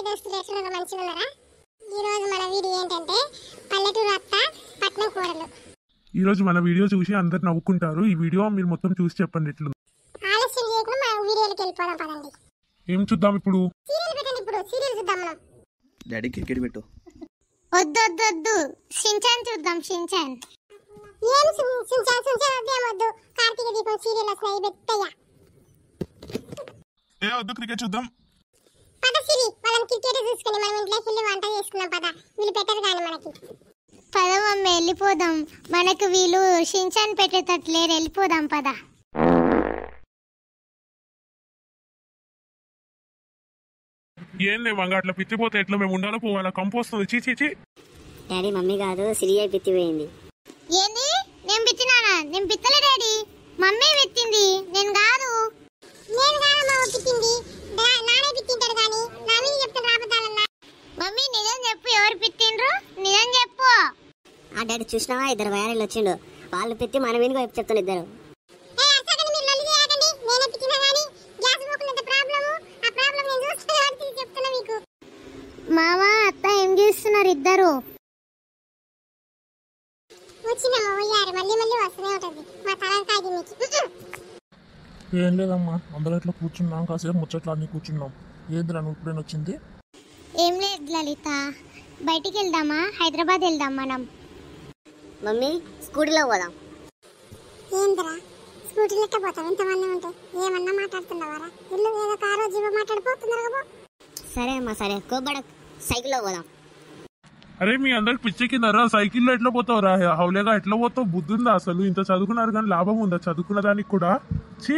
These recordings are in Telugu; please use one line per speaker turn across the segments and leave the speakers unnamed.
దోస్తులు ఎట్లా మంచిగా ఉన్నారా? ఈ రోజు మన వీడియో ఏంటంటే పల్లెటూరు అత్త పట్నం కోడలు.
ఈ రోజు మన వీడియో చూసి అందరు నవ్వుకుంటారు. ఈ వీడియో మీరు మొత్తం చూసి చెప్పండి ఎట్లుంది.
ఆలస్యం చేయకుండా మన వీడియోకి వెళ్ళిపోదాం పదండి.
ఏం చూద్దాం ఇప్పుడు?
సీరియల్ పెట్టండి. ఇప్పుడు సీరియల్ చూద్దాం మనం.
డాడీ క్రికెట్ పెట్టు.
వద్దు షిన్చాన్ చూద్దాం. షిన్చాన్ ఏం షిన్చాన్ వద్దు. కార్తీక దీపం సీరియల్ వస్తాయి బెత్తయ్య.
వద్దు క్రికెట్ చూద్దాం.
పద సిరి వాళ్ళని క్రికెట్ చూసుకుని మనం ఇంట్లోకి వెళ్ళి వంట చేసుకున్నాం. పద వీళ్ళు పెట్టరు కానీ మనకి. పద మమ్మీ వెళ్ళిపోదాం. మనకు వీళ్ళు షిన్చాన్ పెట్టేటట్లేరు. వెళ్ళిపోదాం పద.
ఏంది వంగ అట్లా పిచ్చిపోతే ఎట్లా మేము ఉండాలో పోవాలా? కంపు వస్తుంది. చీ
డాడీ మమ్మీ కాదు సిరియా పిత్తిపోయింది.
ఏంది? నేను పిచ్చినానా? నేను పిత్తలే డాడీ. మమ్మీ పిత్తింది, నేను కాదు. నేను కాదమ్మా పిత్తింది. నానే పిత్తింటాడు కానీ నా మీద చెప్తాను రాబద్దాలన్నా. మమ్మీ నిజం చెప్పు, ఎవరు పిత్తిండ్రు? నిజం చెప్పు.
ఆ డాడీ చూసినావా, ఇద్దరు వయారీలు వచ్చిండు. వాళ్ళు పిత్తి మన మీద వైపు చెప్తాను ఇద్దరు. మామా అత్త ఏం చేస్తున్నారు ఇద్దరు?
ఏం లేదమ్మా, అందరూ ఇట్లా కూర్చున్నాం. కాసేపు ముచ్చట్లు అన్ని కూర్చున్నాం. ఏంద్రా నువ్వు ఇప్పుడేనా వచ్చింది?
ఏం లేదు లలిత, బయటికి వెళ్దామా? హైదరాబాద్ వెళ్దాం మనం.
మమ్మీ స్కూటీలో పోదాం.
ఏంద్రా స్కూటీలెక్క పోతాం? ఎంతమంది ఉంటాయి? ఏమన్నా మాట్లాడుతున్నావారా? ఇల్లు ఏదో కారో జీవో మాట్లాడిపోతున్నారు.
సరే అమ్మా సరే, కోబడ సైకిల్లో పోదాం.
అరే మీ అందరికి పిచ్చి కిందరా? సైకిల్లో ఎట్లా పోతావు రా? హౌలేగా ఎట్లా పోతావు? బుద్ధి ఉందా అసలు? ఇంత చదువుకున్నారు కానీ లాభం ఉందా చదువుకున్న దానికి కూడా? చీ,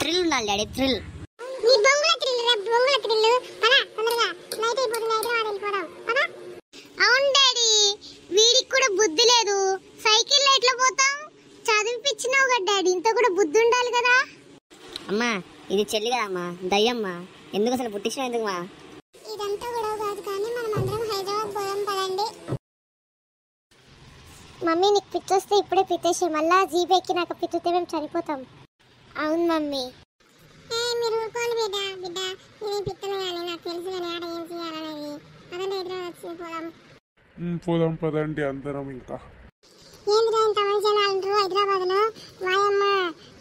థ్రిల్ ఉండాలి డాడీ, థ్రిల్.
అవును డాడీ, వీడికి కూడా బుద్ధి లేదు. సైకిల్లో ఎట్లా పోతాం? చదివిపించినావు కదా డాడీ, ఇంత కూడా బుద్ధి ఉండాలి కదా.
అమ్మా ఇది చెల్లి కదా అమ్మా, దయ్యమ్మా. ఎందుకు అసలు పుట్టించిన ఎందుకు మా?
ఇదంతా గొడవ కాదు కానీ మనం అందరం హైదరాబాద్ పోదాం పదండి. మమ్మీ నీకు పిచ్చొస్తే ఇప్పుడే పిచ్చేసి మళ్ళా జీప్ ఎక్కి నాకు పిచ్చితే మేము చనిపోతాం. అవును మమ్మీ. మీరు ఊరుకోవాలి బిడ్డ నేను పిత్తను కానీ నాకు తెలుసు కానీ ఆడ ఏం చేయాలనేది. అదే హైదరాబాద్ వచ్చి పోదాం.
పోదాం పదండి అందరం. ఇంకా
ఏంద్రా ఇంత మంది జనాలు ఉంటారు హైదరాబాద్ లో? వాయమ్మ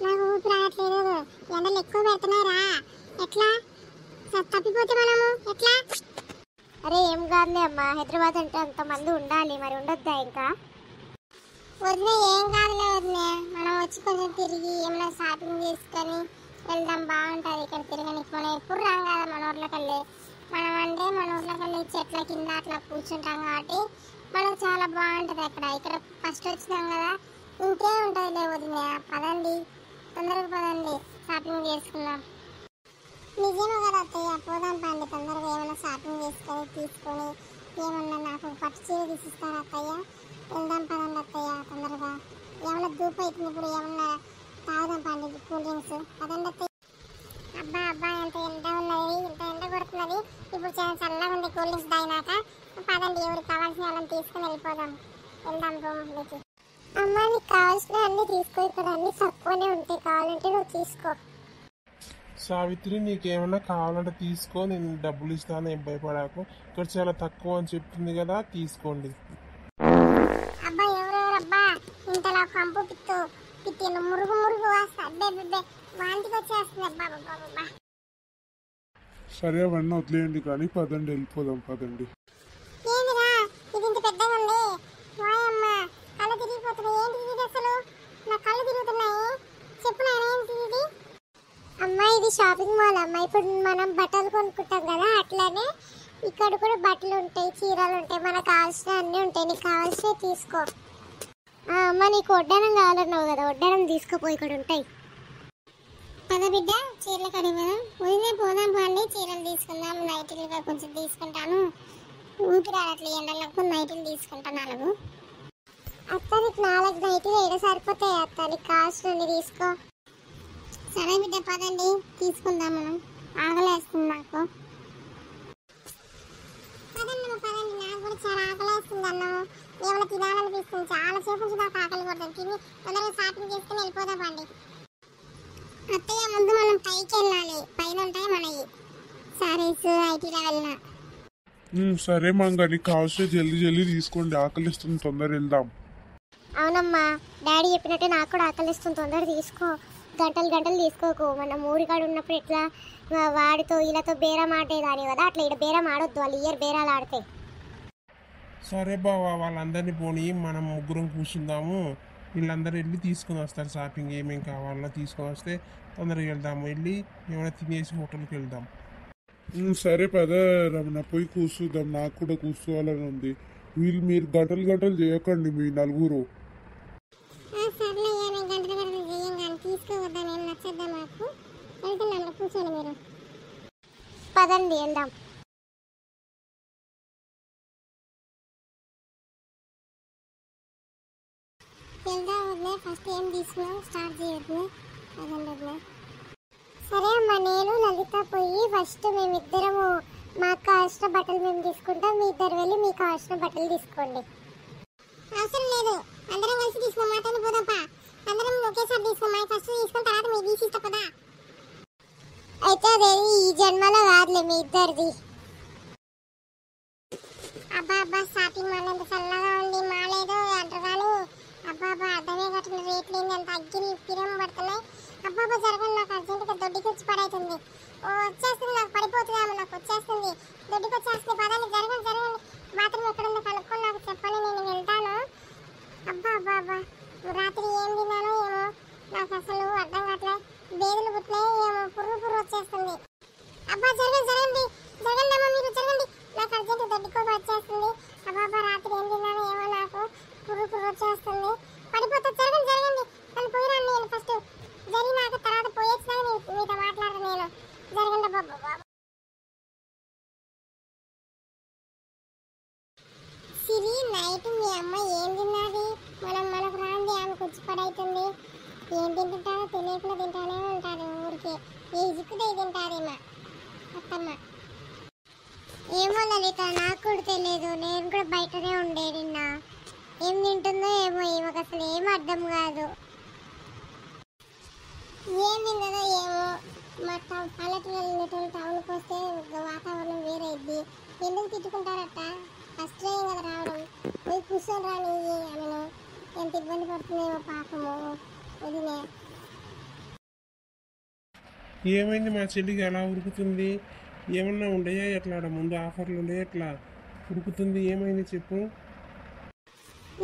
నాకు ఊపిరి రావట్లేదు. ఎండలు ఎక్కువ పెడుతున్నాయిరా. ఎట్లా తప్పిపోతే మనము ఎట్లా? అరే ఏం కాదులే అమ్మా, హైదరాబాద్ అంటే అంతమంది ఉండాలి, మరి ఉండొద్దా ఇంకా? వదిలే ఏం కాదులే వదిలే, మనం వచ్చి కొంచెం తిరిగి ఏమైనా షాపింగ్ చేసుకొని వెళ్దాం. బాగుంటుంది ఇక్కడ తిరగనికి. మనం ఎప్పుడు రాం కదా మన ఊర్లోకి వెళ్ళి. మనం అంటే మన ఊర్లోకి వెళ్ళి చెట్ల కింద అట్లా కూర్చుంటాం కాబట్టి మనకు చాలా బాగుంటుంది అక్కడ. ఇక్కడ ఫస్ట్ వచ్చినాం కదా, ఇంకే ఉంటుంది లే వదిలే. పదండి తొందరగా పదండి, షాపింగ్ చేసుకుందాం. నిజమే కదా అత్తయ్య, పోదాం పండి తొందరగా. ఏమైనా షాపింగ్ చేసుకొని తీసుకొని ఏమన్నా నాకు పట్టు చీర తీసిస్తాను అత్తయ్య. వెళ్దాం పదండి అత్తయ్య తొందరగా. ఏమన్నా ధూపు అవుతుంది ఇప్పుడు, ఏమన్నా తాగుదాం పండి కూల్ డ్రింక్స్. పదండి అత్తయ్య. అబ్బా ఎంత ఎండ ఉన్నది, ఇంత ఎండ కొడుతున్నది. ఇప్పుడు చాలా చల్లగా ఉంది కూల్ డ్రింక్స్ తాగినాక. పదండి ఎవరికి కావాల్సిన వాళ్ళని తీసుకుని వెళ్ళిపోదాం. వెళ్దాం రూమ్లోకి. అమ్మ నీకు కావాల్సిన అన్ని తీసుకో, ఇక్కడ అన్ని తక్కువనే ఉంటాయి. కావాలంటే నువ్వు తీసుకో.
సావిత్రి నీకేమన్నా కావాలంటే తీసుకో, నేను డబ్బులు ఇస్తాను, ఏం భయపడాకు. ఇక్కడ చాలా తక్కువ అని చెప్తుంది కదా, తీసుకోండి.
అబ్బా ఎవరెవరబ్బా ఇంతలా కంపు పిత్తిండు మురుగు వస్తా. వాంతికి వచ్చేస్తుంది. అబ్బా
సరే అవన్నీ వదిలేయండి కానీ పదండి వెళ్ళిపోదాం. పదండి.
ఏందిరా ఇది ఇంత పెద్దగా ఉంది? వాయమ్మ కళ్ళు తిరిగిపోతున్నాయి. ఏంటి ఇది అసలు? నా కళ్ళు తిరుగుతున్నాయి. చెప్పు నాయన ఏంటి ఇది? అమ్మా ఇది షాపింగ్ మాల్ అమ్మా. ఇప్పుడు మనం బట్టలు కొనుక్కుంటాం కదా, అట్లానే ఇక్కడ కూడా బట్టలు ఉంటాయి, చీరలు ఉంటాయి, మనకు కావాల్సిన అన్నీ ఉంటాయి. నీకు కావాల్సినవి తీసుకో. అమ్మ నీకు వడ్డానం కావాలన్నావు కదా, వడ్డానం తీసుకోపోయి ఇక్కడ ఉంటాయి. పద బిడ్డ చీరల కడి కదా ఉదయం పోదాం పండి. చీరలు తీసుకుందాం. నైటీలుగా కొంచెం తీసుకుంటాను. ఊపిరి రావట్లేదు ఎండలకు. నైటీలు తీసుకుంటాను 4. అత్త నీకు 4 నైటీలు ఏదో సరిపోతాయి అత్త. నీకు కావాల్సినవి తీసుకో. సరే బిడ్డ పదండి తీసుకుందాం. మనం ఆకలేస్తుంది నాకు. పదండి నాకు కూడా చాలా ఆకలేస్తుంది. అన్నము ఏమైనా తినాలనిపిస్తుంది. చాలా సేపు నుంచి నాకు ఆకలి కొడుతుంది. తిని తొందరగా షాపింగ్ చేసుకుని వెళ్ళిపోదాం అండి. అత్తయ్య ముందు మనం పైకి వెళ్ళాలి, పైన ఉంటాయి మనవి. సారీస్ ఐటీలో వెళ్ళిన.
సరే మంగ, నీకు కావాల్సిన జల్దీ జల్దీ తీసుకోండి, ఆకలిస్తుంది, తొందర వెళ్దాం.
అవునమ్మా, డాడీ చెప్పినట్టే నాకు కూడా ఆకలిస్తుంది, తొందర తీసుకో. గంటలు గంటలు తీసుకోకు. మనం ఊరికాడు ఉన్నప్పుడు ఎట్లా వాడితో వీళ్ళతో బేరం ఆడేదాని కదా, అట్లా ఇక్కడ బేరం ఆడొద్దు, వాళ్ళు ఇయర్ బేరాలు ఆడితే.
సరే బావా, వాళ్ళందరినీ పోనీ మనం ముగ్గురం కూర్చుందాము. వీళ్ళందరూ వెళ్ళి తీసుకుని వస్తారు షాపింగ్, ఏమేమి కావాలో తీసుకొని వస్తే తొందరగా వెళ్దాము. వెళ్ళి ఏమైనా తినేసి హోటల్కి వెళ్దాం.
సరే పద రమణ, పోయి కూర్చుందాం, నాకు కూడా కూర్చోవాలని ఉంది. మీరు గంటలు గంటలు చేయకండి మీ నలుగురు.
సర్లే, నేను గంటలు గంటలు చేయం కానీ తీసుకోవద్దా, నేను నచ్చద్దా మాకు. వెళ్తున్నాను, కూర్చోండి మీరు. పదండి వెళ్దాం. వెళ్దాం వదిలే, ఫస్ట్ ఏం తీసుకున్నాం స్టార్ట్ చేయొద్దు. పదండి వదిలే. సరే అమ్మా, నేను లలిత పోయి ఫస్ట్ మేమిద్దరము మాకు కావాల్సిన బట్టలు మేము తీసుకుంటాం, మీ ఇద్దరు వెళ్ళి మీకు కావాల్సిన బట్టలు తీసుకోండి. అవసరం లేదు, అందరం కలిసి తీసుకున్నాం, మాతో పోదాంపా. అందరం ఒకేసారి తీసుకున్నాం, ఫస్ట్ తీసుకున్న తర్వాత మీరు తీసిస్తా కదా. అయితే అదేది ఈ జన్మలో కాదులే మీ ఇద్దరిది. అబ్బా అబ్బా, షాపింగ్ మాల్ ఎంత చల్లగా ఉంది, మాలేదో అంటారు కానీ అబ్బా అబ్బా అర్థమే కట్టిన రేట్లు ఏంది అంత అగ్గిని పిరం పడుతున్నాయి. అబ్బా అబ్బా జరగండి, నాకు అర్జెంటుగా దొడ్డికి వచ్చి పడవుతుంది. వచ్చేస్తుంది, నాకు పడిపోతుందేమో, నాకు వచ్చేస్తుంది, దొడ్డికి వచ్చేస్తుంది. పదాన్ని జరగండి జరగండి, బాత్రూమ్ ఎక్కడుందో కనుక్కొని నాకు చెప్పండి, నేను వెళ్తాను. అబ్బా అబ్బా అబ్బా, రాత్రి ఏం తిన్నానో ఏమో, నాకు అసలు అర్థం కావట్లే, బేదులు పుట్టినాయి ఏమో, పుర్రు వచ్చేస్తుంది. అబ్బా జరగండి జరగండి జరగండి అమ్మా, మీరు జరగండి, నాకు అర్జెంట్ దొడ్డికి వచ్చేస్తుంది. అబ్బా అబ్బా, రాత్రి ఏం తిన్నానో ఏమో, నాకు పుర్రు వచ్చేస్తుంది, పడిపోతా. జరగండి జరగండి, నన్ను పోయిరాను, నేను ఫస్ట్ జరిగినాక తర్వాత పోయొచ్చినాక మీతో మాట్లాడను నేను. జరగండి బాబా. సిరి, నైట్ మీ అమ్మ ఏం తిన్నది? మనకు రాంది, ఆమె కూర్చి పడవుతుంది. ఏం తింటుంటారో తెలియకుండా తింటానే ఉంటారు, ఊరికే ఏ జిక్కుదే తింటారు మా అత్తమ్మ. ఏమో లలిత, నాకు కూడా తెలియదు, నేను కూడా బయటనే ఉండేది. ఏం తింటుందో ఏమో, ఈమెకు అసలు ఏం అర్థం కాదు, ఏం తిన్నదో ఏమో. మా పల్లెటూరు టౌన్కి వస్తే వాతావరణం వేరే ఇద్ది. ఎందుకు తిట్టుకుంటారట? ఫస్ట్ టైం కదా రావడం, పోయి కూర్చొని రాని ఆమెను, ఎంత ఇబ్బంది పడుతుందేమో పాపము వదిలే.
ఏమైంది మా చెల్లికి ఎలా ఉరుకుతుంది? ఏమన్నా ఉండయా ఎట్లా? ముందు ఆఫర్లు ఉండయా ఎట్లా ఉరుకుతుంది? ఏమైంది చెప్పు.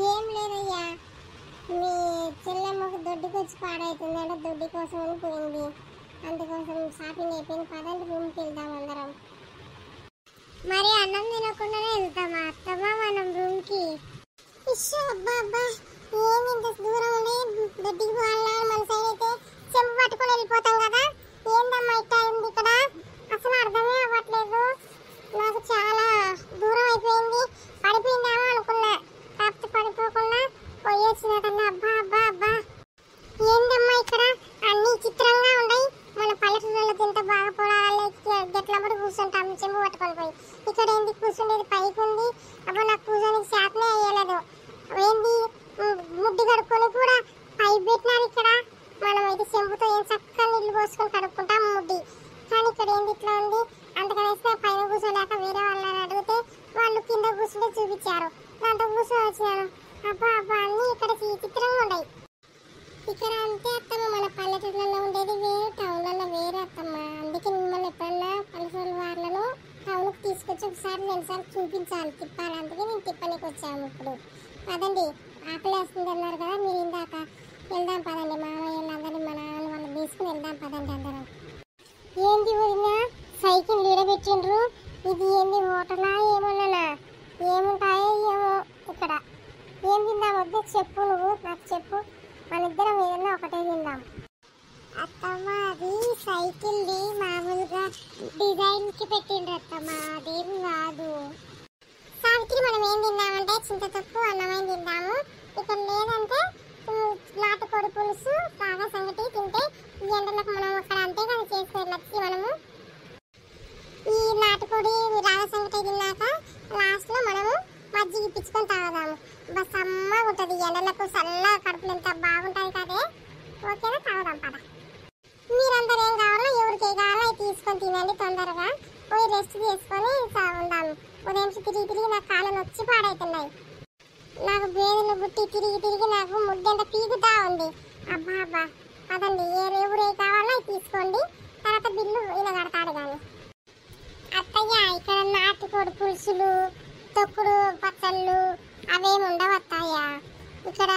ఏం లేదయ్యా, మీ చెల్లెమ్మకు దొడ్డికి వచ్చి పాడవుతుంది అంటే దొడ్డి కోసం అని పోయింది, అందుకోసం షాపింగ్ అయిపోయింది. పదండి రూమ్కి వెళ్దాం అందరం. మరి అన్నం తినకుండానే వెళ్తామా అత్తమ్మ మనం రూమ్కి? అబ్బా అబ్బా, ఏమి ఇంత దూరం ఉండి దొడ్డికి పోవాలా? మన సైడ్ అయితే చెంపు పట్టుకొని వెళ్ళిపోతాం కదా, ఏందమ్మా ఇట్లా ఉంది ఇక్కడ? అసలు అర్థమే అవ్వట్లేదు, నాకు చాలా దూరం అయిపోయింది. పడిపోయిందేమో అనుకున్నా, కాకపోతే పడిపోకుండా పోయొచ్చినట్టన్నా. అబ్బా అబ్బా అబ్బా, ఏందమ్మా ఇక్కడ అన్ని చిత్రంగా ఉన్నాయి. మన పల్లెటూరులో తింటే బాగా పొలాలు గట్ల కూడా కూర్చుంటాం చెంబు పట్టుకొని పోయి, ఇక్కడ ఏంది కూర్చుండేది పైకి ఉంది. అబ్బా, నాకు కూర్చొనికి శాతనే అయ్యలేదు. ఏంది ముడ్డి కడుక్కొని కూడా పైకి పెట్టినారు. ఇక్కడ మనం అయితే చెంబుతో ఏం చక్కగా నీళ్ళు పోసుకొని కడుక్కుంటాం ముడ్డి, కానీ ఇక్కడ ఏంది ఇట్లా ఉంది. అంతకనేస్తే పైన కూర్చోలేక వేరే వాళ్ళని అడిగితే వాళ్ళు కింద కూర్చుంటే చూపించారు, దాంతో కూర్చొని వచ్చినాను. అబ్బా అబ్బా, అన్నీ ఇక్కడ చిత్రంగా ఉన్నాయి. ఇక్కడ అంతే అత్తమ్మ, మన పల్లెటూళ్ళలో ఉండేది వేరే, టౌన్లలో వేరే అత్తమ్మ. అందుకే మిమ్మల్ని ఎప్పుడన్నా పల్లెటూరు వాళ్ళను టౌన్కి తీసుకొచ్చి ఒకసారి రెండుసార్లు చూపించాలి, తిప్పాలి. అందుకే నేను తిప్పనికి వచ్చాము ఇప్పుడు. పదండి, ఆకలి వస్తుంది అన్నారు కదా మీరు ఇందాక, వెళ్దాం పదండి. మామయ్యలు అందరినీ మా నాన్న వాళ్ళు తీసుకుని వెళ్దాం పదండి అందరం. ఏంది వదినా సైకిల్ లీడబెట్టిండ్రు? ఇది ఏంది హోటలా ఏమన్నా? ఏముంటాయో ఏమో ఇక్కడ. ఏం తిందాం వద్దు చెప్పు, నువ్వు నాకు చెప్పు, మన ఇద్దరం ఏదన్నా ఒకటే తిందాం. అత్తమ్మ, అది సైకిల్ది మామూలుగా డిజైన్కి పెట్టిండ్రు అత్తమ్మ, అదేం కాదు. సావిత్రి, మనం ఏం తిందామంటే చింతతొక్కు అన్నమైన తిందాము. ఇక్కడ లేదంటే నాటుకోడి పులుసు బాగా సంగటి తింటే ఈ ఎండలకు మనం అక్కడ అంతే కదా చేసుకోవాలి నచ్చి మనము. ఈ నాటుకోడి రాగ సంగటి తిన్నాక లాస్ట్లో మనము మజ్జిగ ఇప్పించుకొని తాగుదాము. బస్ సమ్మగా ఉంటుంది, ఎండలకు చల్లగా కడుపులు ఎంత బాగుంటుంది కదే. ఓకేనా, తాగుదాం పద. మీరందరూ ఏం కావాలో ఎవరికి కావాలో అవి తీసుకొని తినండి తొందరగా. పోయి రెస్ట్ తీసుకొని ఉందాము. ఉదయం తిరిగి తిరిగి నాకు కాళ్ళు నొచ్చి పాడవుతున్నాయి. నాకు వేదన బుట్టి తిరిగి తిరిగి నాకు ముద్దెంత పీకుతా ఉంది. అబ్బా అబ్బా అదండి ఎవరు ఏ కావాలో అవి తీసుకోండి, తర్వాత బిల్లు ఇలా కడతాడు. కానీ అత్తయ్య ఇక్కడ నాటుకోడి పులుసులు, తొక్కుడు పచ్చళ్ళు అవేమి ఉండవు అత్తయ్య. ఇక్కడ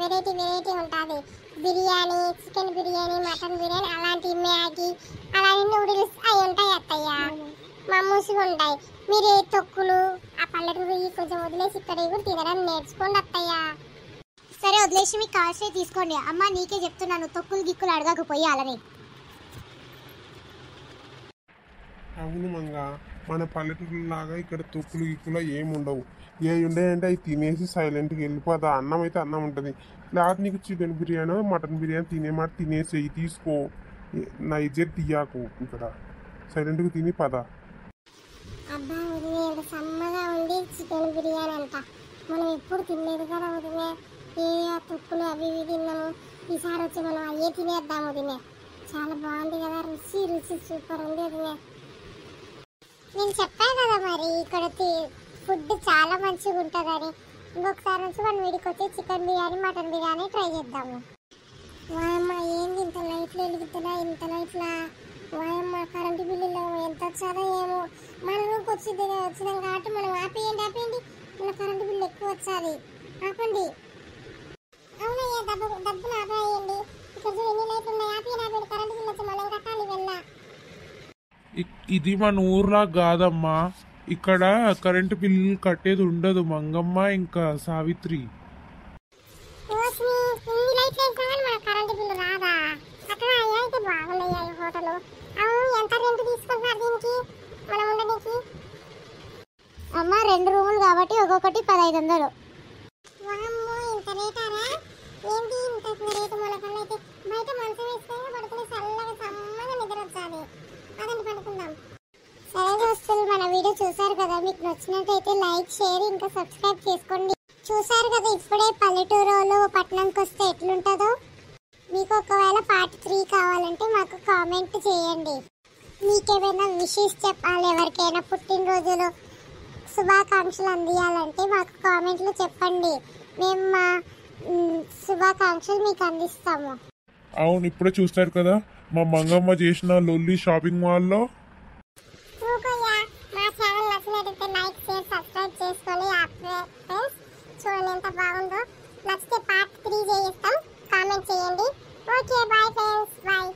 వెరైటీ వెరైటీ ఉంటుంది. బిర్యానీ, చికెన్ బిర్యానీ, మటన్ బిర్యానీ, అలాంటి మ్యాగీ, అలాంటి నూడిల్స్ అవి ఉంటాయి అత్తయ్య. మమ్మూసులు ఉంటాయి. మీరు ఏ తొక్కులు ఆ పల్లెటూరు కొంచెం వదిలేసి ఇక్కడ కూడా తినడం నేర్చుకోండి అత్తయ్య.
సరే వదిలేసి మీకు కావాల్సి తీసుకోండి. అమ్మ నీకే చెప్తున్నాను, తొక్కులు గిక్కులు అడగకపోయాలని.
అవును మంగ, మన పల్లెటూరులాగా ఇక్కడ తొక్కులు గిక్కులు ఏమి ఉండవు. ఏ ఉండేయంటే అవి తినేసి సైలెంట్గా వెళ్ళిపోతా. అన్నం అయితే అన్నం ఉంటుంది. లేకపోతే నీకు చికెన్ బిర్యానీ మటన్ బిర్యానీ తినేమాట తినేసి తీసుకో. నా ఇజ్జత్ తీయాకు. ఇక్కడ సైలెంట్గా తిని పద.
అబ్బా ఉదయం ఎంత సమ్మగా ఉంది. చికెన్ బిర్యానీ అంట మనం ఎప్పుడు తినలేదు కదా ఉదయం. ఏ తొక్కులు అవి ఇవి తిన్నాము. ఈసారి వచ్చి మనం అయ్యే తినేద్దాము ఉదయం. చాలా బాగుంది కదా, రుచి రుచి సూపర్ ఉంది ఉదయం. నేను చెప్పాను కదా మరి ఇక్కడ ఫుడ్ చాలా మంచిగా ఉంటుందని. ఇంకొకసారి నుంచి మనం వీడికి వచ్చి chicken biryani mutton biryani try చేద్దాము. వాయమ్మ ఏంది ఇంత లైట్లు వెలుగుతున్నా, ఇంత లైట్లా. వాయమ్మ కరెంటు బిల్లులో ఎంత వచ్చాదో ఏమో. మన రూమ్కి వచ్చినాం కాబట్టి మనం ఆపేయండి. మన కరెంటు బిల్లు ఎక్కువ వచ్చాది. ఆపండి. అవునయ్యా, డబ్బులు ఆపేయండి. ఇక్కడ ఎన్ని లైట్లు ఉన్నాయి. ఆపేయండి. కరెంటు బిల్లు వచ్చి మనం కట్టాలి వెళ్ళా.
ఇది మన ఊర్లా కాదమ్మా. ఇక్కడ కరెంటు బిల్లు కట్టేది ఉండదు మంగమ్మ ఇంకా సావిత్రి.
కరెంటు బిల్లు రాదా? అక్కడ అయితే బాగున్నాయి హోటల్. అవును, ఎంత రెంట్ తీసుకుంటున్నారు దీనికి మనం ఉండడానికి?
అమ్మ 2 రూములు కాబట్టి ఒక్కొక్కటి 1500.
వామ్మో, ఇంత రేటారా? ఏంటి ఇంత రేటు? మనకన్నా అయితే బయట మంచం వేసుకొని పడుకుని చల్లగా సమ్మగా నిద్ర వచ్చాది. అదండి పడుకుందాం. సరే దోస్తులు, మన వీడియో చూసారు కదా. మీకు నచ్చినట్టయితే లైక్, షేర్ ఇంకా సబ్స్క్రైబ్ చేసుకోండి. చూసారు కదా ఇప్పుడే పల్లెటూరులో పట్టణంకి వస్తే ఎట్లుంటుందో. మీకు ఒకవేళ పార్ట్ 3 కావాలంటే మాకు కామెంట్ చేయండి. మీకేమైనా విషెస్ చెప్పాలి, ఎవరికైనా పుట్టినరోజులు శుభాకాంక్షలు అందియాలంటే మాకు కామెంట్లో చెప్పండి. మేము మా శుభాకాంక్షలు మీకు అందిస్తాము.
అవును, ఇప్పుడే చూస్తారు కదా మా మంగమ్మ చేసిన లొల్లి షాపింగ్ మాల్లో.
మా ఛానల్ నచ్చినట్లయితే లైక్, షేర్, సబ్స్క్రైబ్ చేసుకొని చూడండి ఎంత బాగుందో. నచ్చితే పార్ట్ 3 చేస్తాం. కామెంట్ చేయండి. Okay, bye friends, bye.